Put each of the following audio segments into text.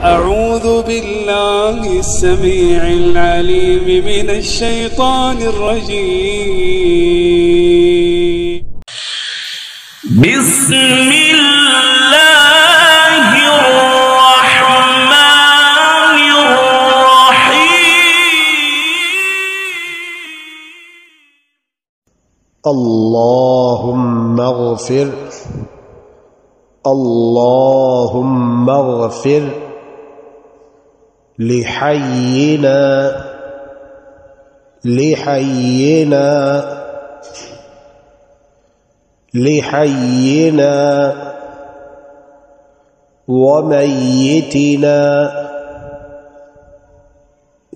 أعوذ بالله السميع العليم من الشيطان الرجيم. بسم الله الرحمن الرحيم. اللهم اغفر اللهم اغفر لحينا لحينا لحينا وميتنا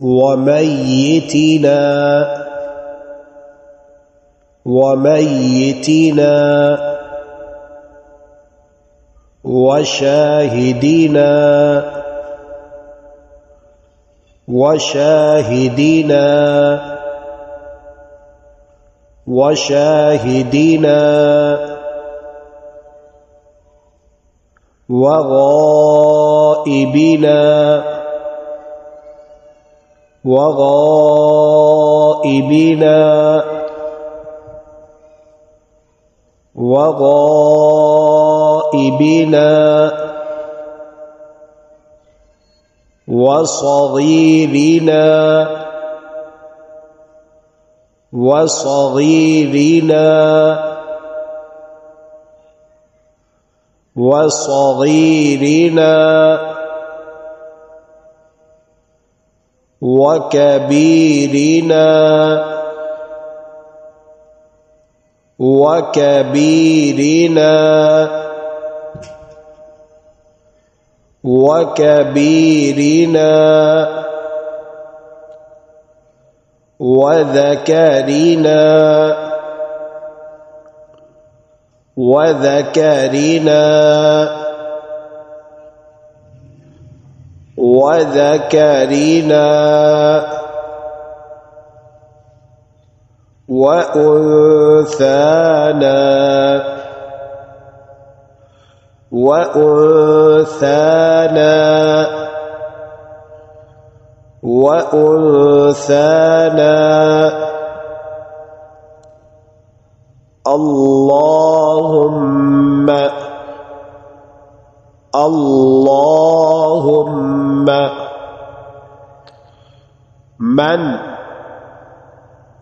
وميتنا وميتنا وشاهدنا وشاهدنا وشاهدنا وغائبنا وغائبنا وغائبنا وصغيرنا وصغيرنا وصغيرنا وكبيرنا وكبيرنا وكبيرنا وذكرنا وذكرنا وذكرنا وأنثانا وأنثانا وأنثانا اللهم اللهم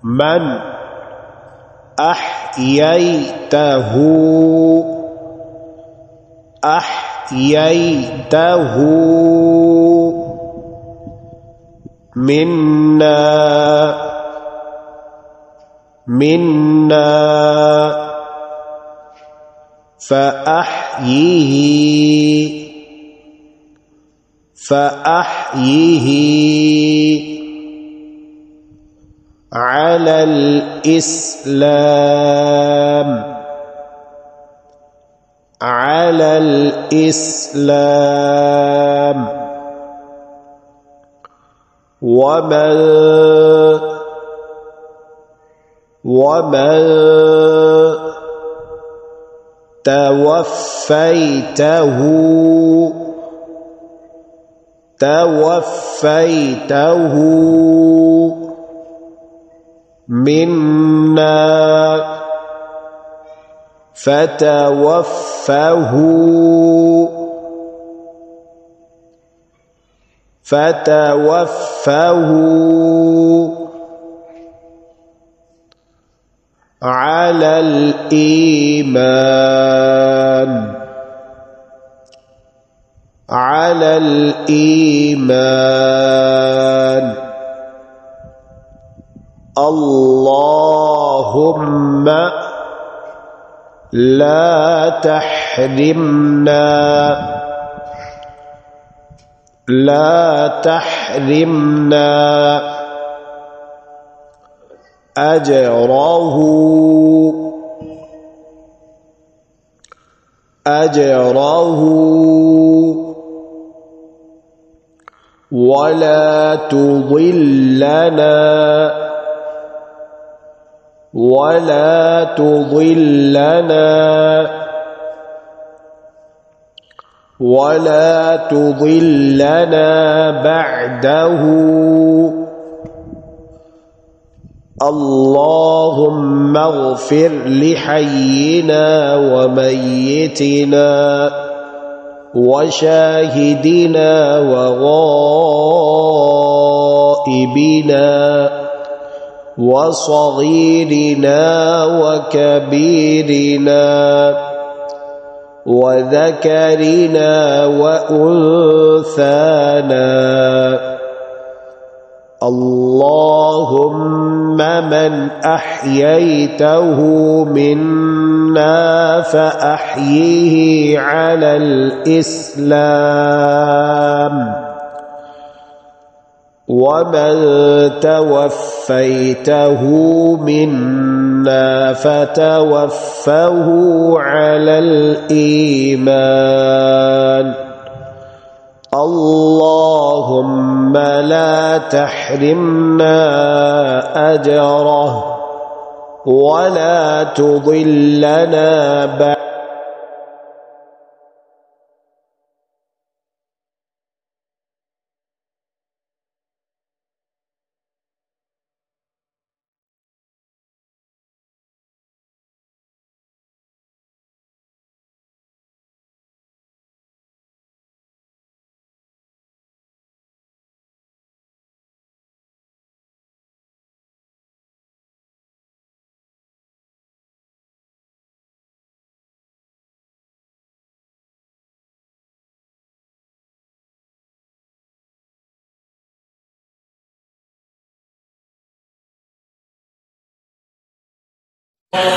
من أحييته أحييته منا فأحييه على الإسلام على الإسلام ومن توفيته منا فتوفه على الإيمان على الإيمان اللهم لا تحرمنا أجره ولا تضلنا ولا تضلنا بعده. اللهم اغفر لحينا وميتنا وشاهدنا وغائبنا وصغيرنا وكبيرنا وذكرنا وأنثانا. اللهم من أحييته منا فأحيه على الإسلام، ومن توفيته منا فتوفه على الإيمان. اللهم لا تحرمنا أجره ولا تضلنا بعده.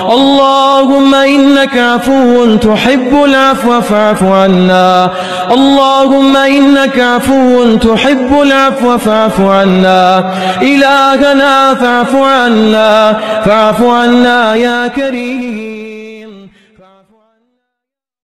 اللهم إنك عفو تحب العفو فاعف عنا. اللهم إنك عفو تحب العفو فاعف عنا. إلهنا فاعف عنا، فاعف عنا يا كريم.